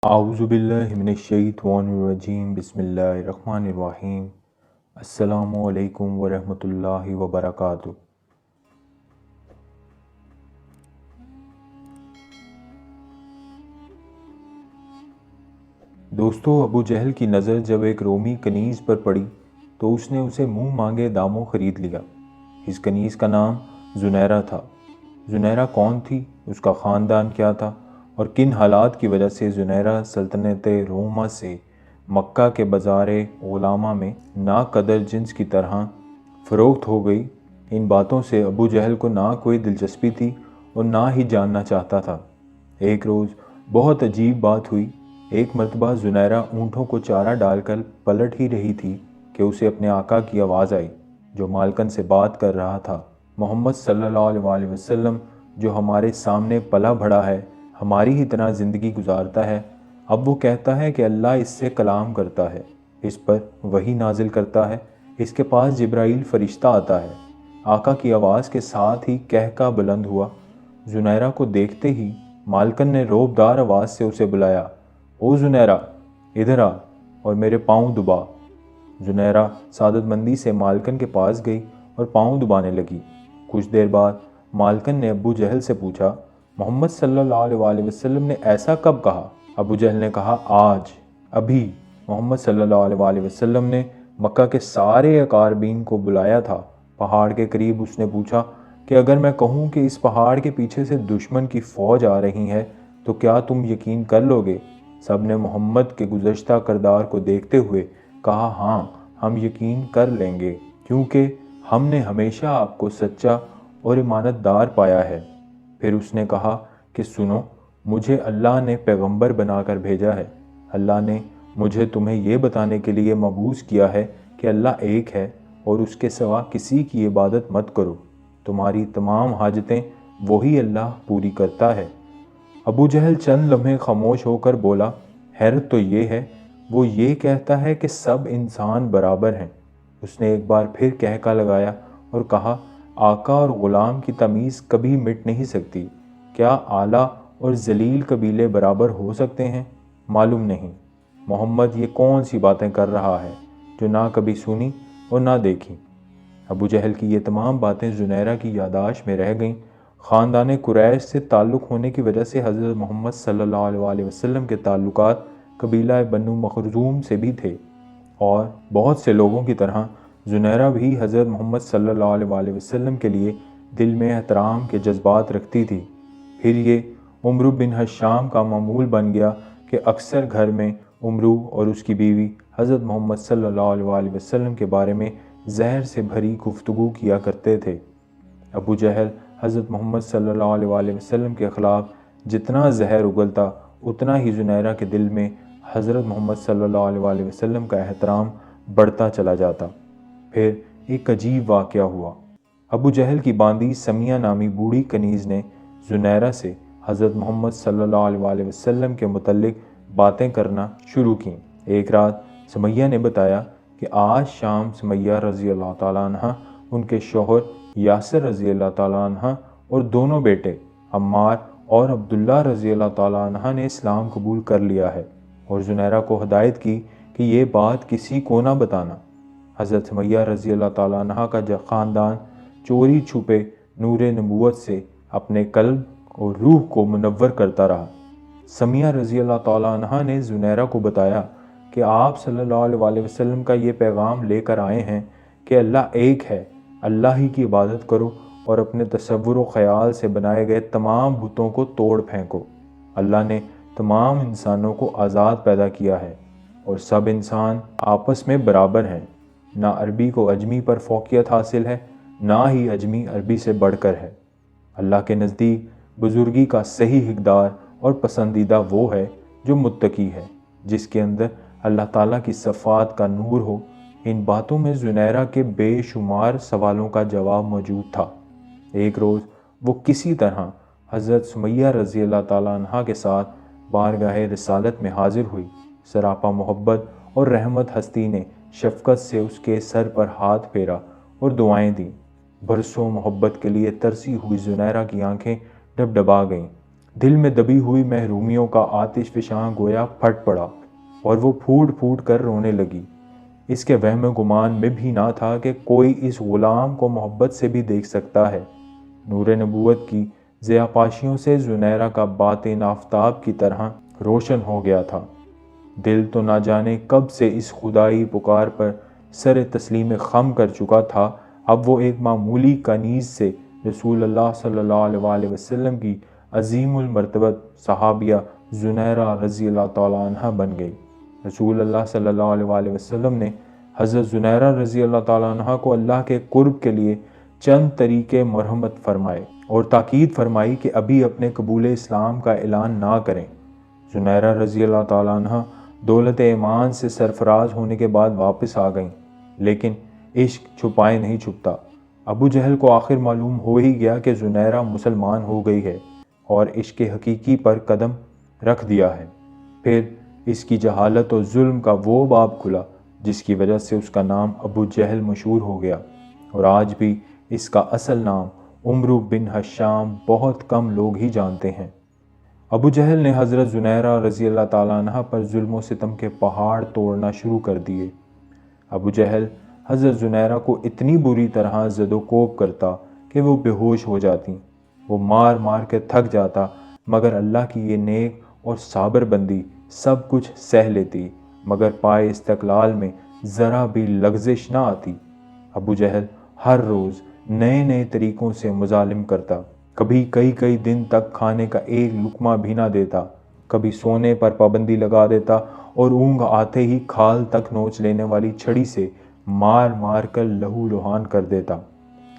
اعوذ باللہ من الشیطان الرجیم بسم اللہ الرحمن الرحیم السلام علیکم ورحمۃ اللہ وبرکاتہ۔ دوستو، ابو جہل کی نظر جب ایک رومی کنیز پر پڑی تو اس نے اسے منہ مانگے داموں خرید لیا۔ اس کنیز کا نام زنیرہ تھا۔ زنیرہ کون تھی، اس کا خاندان کیا تھا، اور کن حالات کی وجہ سے زنیرہ سلطنت روما سے مکہ کے بازار غلامہ میں ناقدر جنس کی طرح فروخت ہو گئی، ان باتوں سے ابو جہل کو نہ کوئی دلچسپی تھی اور نہ ہی جاننا چاہتا تھا۔ ایک روز بہت عجیب بات ہوئی۔ ایک مرتبہ زنیرہ اونٹوں کو چارہ ڈال کر پلٹ ہی رہی تھی کہ اسے اپنے آقا کی آواز آئی، جو مالکن سے بات کر رہا تھا۔ محمد صلی اللہ علیہ وسلم جو ہمارے سامنے پلا بڑھا ہے، ہماری ہی طرح زندگی گزارتا ہے، اب وہ کہتا ہے کہ اللہ اس سے کلام کرتا ہے، اس پر وحی نازل کرتا ہے، اس کے پاس جبرائیل فرشتہ آتا ہے۔ آقا کی آواز کے ساتھ ہی کہکا بلند ہوا۔ زنیرہ کو دیکھتے ہی مالکن نے روبدار آواز سے اسے بلایا، او زنیرہ، ادھر آ اور میرے پاؤں دبا۔ زنیرہ سعادت مندی سے مالکن کے پاس گئی اور پاؤں دبانے لگی۔ کچھ دیر بعد مالکن نے ابو جہل سے پوچھا، محمد صلی اللہ علیہ وسلم نے ایسا کب کہا؟ ابو جہل نے کہا، آج، ابھی محمد صلی اللہ علیہ وسلم نے مکہ کے سارے اقاربین کو بلایا تھا۔ پہاڑ کے قریب اس نے پوچھا کہ اگر میں کہوں کہ اس پہاڑ کے پیچھے سے دشمن کی فوج آ رہی ہے تو کیا تم یقین کر لو گے؟ سب نے محمد کے گزشتہ کردار کو دیکھتے ہوئے کہا، ہاں، ہم یقین کر لیں گے، کیونکہ ہم نے ہمیشہ آپ کو سچا اور امانت دار پایا ہے۔ پھر اس نے کہا کہ سنو، مجھے اللہ نے پیغمبر بنا کر بھیجا ہے۔ اللہ نے مجھے تمہیں یہ بتانے کے لیے مبعوث کیا ہے کہ اللہ ایک ہے اور اس کے سوا کسی کی عبادت مت کرو۔ تمہاری تمام حاجتیں وہی اللہ پوری کرتا ہے۔ ابو جہل چند لمحے خاموش ہو کر بولا، حیرت تو یہ ہے، وہ یہ کہتا ہے کہ سب انسان برابر ہیں۔ اس نے ایک بار پھر کہکا لگایا اور کہا، آقا اور غلام کی تمیز کبھی مٹ نہیں سکتی۔ کیا اعلیٰ اور ذلیل قبیلے برابر ہو سکتے ہیں؟ معلوم نہیں۔ محمد یہ کون سی باتیں کر رہا ہے جو نہ کبھی سنی اور نہ دیکھی۔ ابو جہل کی یہ تمام باتیں زنیرہ کی یادداشت میں رہ گئیں۔ خاندان قریش سے تعلق ہونے کی وجہ سے حضرت محمد صلی اللہ علیہ وسلم کے تعلقات قبیلہ بنو مخزوم سے بھی تھے، اور بہت سے لوگوں کی طرح زنیرہ بھی حضرت محمد صلی اللہ علیہ وسلم کے لیے دل میں احترام کے جذبات رکھتی تھی۔ پھر یہ عمرو بن حشام کا معمول بن گیا کہ اکثر گھر میں عمرو اور اس کی بیوی حضرت محمد صلی اللہ علیہ وسلم کے بارے میں زہر سے بھری گفتگو کیا کرتے تھے۔ ابو جہل حضرت محمد صلی اللہ علیہ وسلم کے خلاف جتنا زہر اگلتا، اتنا ہی زنیرہ کے دل میں حضرت محمد صلی اللہ علیہ وسلم کا احترام بڑھتا چلا جاتا۔ پھر ایک عجیب واقعہ ہوا۔ ابو جہل کی باندی سمیہ نامی بوڑھی کنیز نے زنیرہ سے حضرت محمد صلی اللہ علیہ وسلم کے متعلق باتیں کرنا شروع کیں۔ ایک رات سمیہ نے بتایا کہ آج شام سمیہ رضی اللہ تعالیٰ عنہ، ان کے شوہر یاسر رضی اللہ تعالیٰ عنہ اور دونوں بیٹے عمار اور عبداللہ رضی اللہ تعالیٰ عنہ نے اسلام قبول کر لیا ہے، اور زنیرہ کو ہدایت کی کہ یہ بات کسی کو نہ بتانا۔ حضرت سمیہ رضی اللہ تعالیٰ عنہ کا خاندان چوری چھپے نور نبوت سے اپنے قلب اور روح کو منور کرتا رہا۔ سمیہ رضی اللہ تعالیٰ عنہ نے زنیرہ کو بتایا کہ آپ صلی اللہ علیہ وسلم کا یہ پیغام لے کر آئے ہیں کہ اللہ ایک ہے، اللہ ہی کی عبادت کرو اور اپنے تصور و خیال سے بنائے گئے تمام بتوں کو توڑ پھینکو۔ اللہ نے تمام انسانوں کو آزاد پیدا کیا ہے اور سب انسان آپس میں برابر ہیں۔ نہ عربی کو عجمی پر فوقیت حاصل ہے، نہ ہی عجمی عربی سے بڑھ کر ہے۔ اللہ کے نزدیک بزرگی کا صحیح حقدار اور پسندیدہ وہ ہے جو متقی ہے، جس کے اندر اللہ تعالیٰ کی صفات کا نور ہو۔ ان باتوں میں زنیرہ کے بے شمار سوالوں کا جواب موجود تھا۔ ایک روز وہ کسی طرح حضرت سمیہ رضی اللہ تعالیٰ عنہ کے ساتھ بارگاہ رسالت میں حاضر ہوئی۔ سراپا محبت اور رحمت ہستی نے شفقت سے اس کے سر پر ہاتھ پھیرا اور دعائیں دیں۔ برسوں محبت کے لیے ترسی ہوئی زنیرہ کی آنکھیں ڈبڈبا گئیں۔ دل میں دبی ہوئی محرومیوں کا آتش فشاں گویا پھٹ پڑا اور وہ پھوٹ پھوٹ کر رونے لگی۔ اس کے وہم و گمان میں بھی نہ تھا کہ کوئی اس غلام کو محبت سے بھی دیکھ سکتا ہے۔ نور نبوت کی ضیاءپاشیوں سے زنیرہ کا باطن آفتاب کی طرح روشن ہو گیا تھا۔ دل تو نہ جانے کب سے اس خدائی پکار پر سر تسلیم خم کر چکا تھا، اب وہ ایک معمولی کنیز سے رسول اللہ صلی اللہ علیہ وسلم کی عظیم المرتبت صحابیہ زنیرہ رضی اللہ تعالیٰ عنہ بن گئی۔ رسول اللہ صلی اللہ علیہ وسلم نے حضرت زنیرہ رضی اللہ تعالیٰ عنہ کو اللہ کے قرب کے لیے چند طریقے مرحمت فرمائے اور تاکید فرمائی کہ ابھی اپنے قبول اسلام کا اعلان نہ کریں۔ زنیرہ رضی اللہ تعالیٰ عنہ دولت ایمان سے سرفراز ہونے کے بعد واپس آ گئیں، لیکن عشق چھپائے نہیں چھپتا۔ ابو جہل کو آخر معلوم ہو ہی گیا کہ زنیرہ مسلمان ہو گئی ہے اور عشق حقیقی پر قدم رکھ دیا ہے۔ پھر اس کی جہالت اور ظلم کا وہ باب کھلا جس کی وجہ سے اس کا نام ابو جہل مشہور ہو گیا، اور آج بھی اس کا اصل نام عمرو بن ہشام بہت کم لوگ ہی جانتے ہیں۔ ابو جہل نے حضرت زنیرہ رضی اللہ تعالیٰ عنہ پر ظلم و ستم کے پہاڑ توڑنا شروع کر دیے۔ ابو جہل حضرت زنیرہ کو اتنی بری طرح زد و کوب کرتا کہ وہ بے ہوش ہو جاتی۔ وہ مار مار کے تھک جاتا، مگر اللہ کی یہ نیک اور صابر بندی سب کچھ سہ لیتی، مگر پائے استقلال میں ذرا بھی لغزش نہ آتی۔ ابو جہل ہر روز نئے نئے طریقوں سے مظالم کرتا، کبھی کئی دن تک کھانے کا ایک لقمہ بھی نہ دیتا، کبھی سونے پر پابندی لگا دیتا اور اونگ آتے ہی کھال تک نوچ لینے والی چھڑی سے مار مار کر لہو لہان کر دیتا۔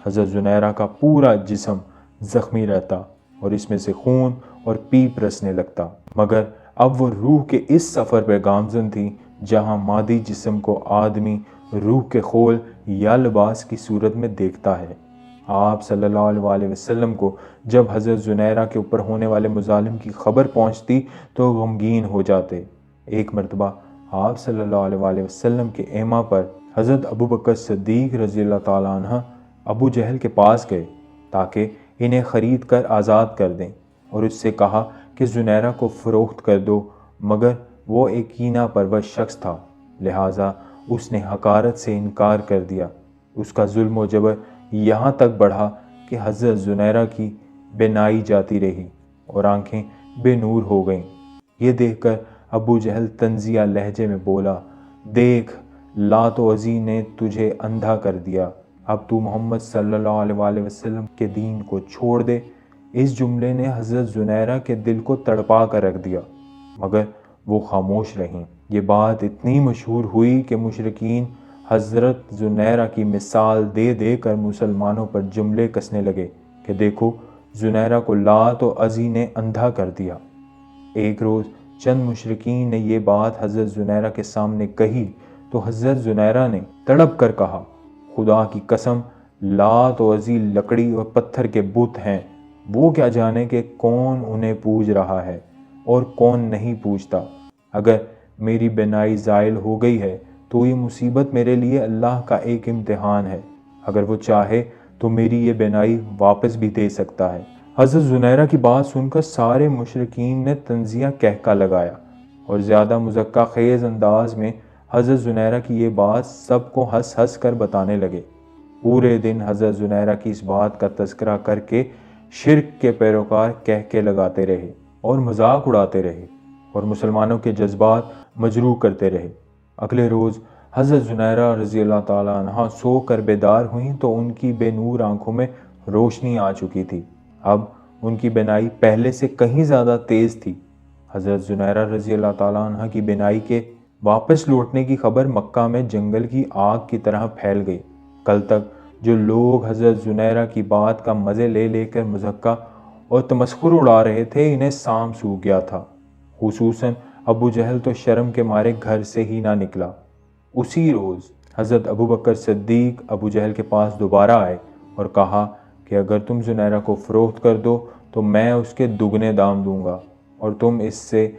حضرت زنیرہ کا پورا جسم زخمی رہتا اور اس میں سے خون اور پیپ رسنے لگتا، مگر اب وہ روح کے اس سفر پہ گامزن تھی جہاں مادی جسم کو آدمی روح کے خول یا لباس کی صورت میں دیکھتا ہے۔ آپ صلی اللہ علیہ وسلم کو جب حضرت زنیرہ کے اوپر ہونے والے مظالم کی خبر پہنچتی تو غمگین ہو جاتے۔ ایک مرتبہ آپ صلی اللہ علیہ وسلم کے ایما پر حضرت ابو بکر صدیق رضی اللہ تعالیٰ عنہ ابو جہل کے پاس گئے تاکہ انہیں خرید کر آزاد کر دیں، اور اس سے کہا کہ زنیرہ کو فروخت کر دو، مگر وہ ایک کینہ پرور شخص تھا، لہٰذا اس نے حقارت سے انکار کر دیا۔ اس کا ظلم و جبر یہاں تک بڑھا کہ حضرت زنیرہ کی بینائی جاتی رہی اور آنکھیں بے نور ہو گئیں۔ یہ دیکھ کر ابو جہل طنزیہ لہجے میں بولا، دیکھ لات و عزی نے تجھے اندھا کر دیا، اب تو محمد صلی اللہ علیہ وسلم کے دین کو چھوڑ دے۔ اس جملے نے حضرت زنیرہ کے دل کو تڑپا کر رکھ دیا، مگر وہ خاموش رہیں۔ یہ بات اتنی مشہور ہوئی کہ مشرکین حضرت زنیرہ کی مثال دے دے کر مسلمانوں پر جملے کسنے لگے کہ دیکھو زنیرہ کو لات و عزی نے اندھا کر دیا۔ ایک روز چند مشرکین نے یہ بات حضرت زنیرہ کے سامنے کہی تو حضرت زنیرہ نے تڑپ کر کہا، خدا کی قسم لات و عزی لکڑی اور پتھر کے بت ہیں، وہ کیا جانے کہ کون انہیں پوج رہا ہے اور کون نہیں پوجتا۔ اگر میری بینائی زائل ہو گئی ہے تو یہ مصیبت میرے لیے اللہ کا ایک امتحان ہے، اگر وہ چاہے تو میری یہ بینائی واپس بھی دے سکتا ہے۔ حضرت زنیرہ کی بات سن کر سارے مشرکین نے طنزیہ کہکا لگایا اور زیادہ مضحکہ خیز انداز میں حضرت زنیرہ کی یہ بات سب کو ہنس ہنس کر بتانے لگے۔ پورے دن حضرت زنیرہ کی اس بات کا تذکرہ کر کے شرک کے پیروکار کہکے لگاتے رہے اور مذاق اڑاتے رہے اور مسلمانوں کے جذبات مجروح کرتے رہے۔ اگلے روز حضرت زنیرہ رضی اللہ تعالیٰ عنہ سو کر بیدار ہوئیں تو ان کی بے نور آنکھوں میں روشنی آ چکی تھی، اب ان کی بینائی پہلے سے کہیں زیادہ تیز تھی۔ حضرت زنیرہ رضی اللہ تعالیٰ عنہ کی بینائی کے واپس لوٹنے کی خبر مکہ میں جنگل کی آگ کی طرح پھیل گئی۔ کل تک جو لوگ حضرت زنیرہ کی بات کا مزے لے لے کر مضحکہ اور تمسخر اڑا رہے تھے، انہیں سام سو گیا تھا۔ خصوصاً ابو جہل تو شرم کے مارے گھر سے ہی نہ نکلا۔ اسی روز حضرت ابو بکر صدیق ابو جہل کے پاس دوبارہ آئے اور کہا کہ اگر تم زنیرہ کو فروخت کر دو تو میں اس کے دگنے دام دوں گا اور تم اس سے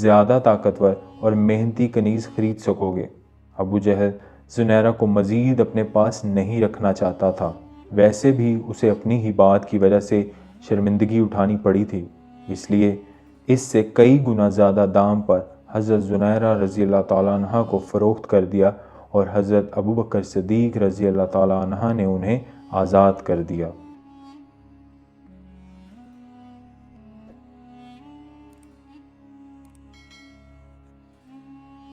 زیادہ طاقتور اور محنتی کنیز خرید سکو گے۔ ابو جہل زنیرہ کو مزید اپنے پاس نہیں رکھنا چاہتا تھا، ویسے بھی اسے اپنی ہی بات کی وجہ سے شرمندگی اٹھانی پڑی تھی۔ اس لیے اس سے کئی گنا زیادہ دام پر حضرت زنیرہ رضی اللہ تعالیٰ عنہ کو فروخت کر دیا اور حضرت ابوبکر صدیق رضی اللہ تعالیٰ عنہ نے انہیں آزاد کر دیا۔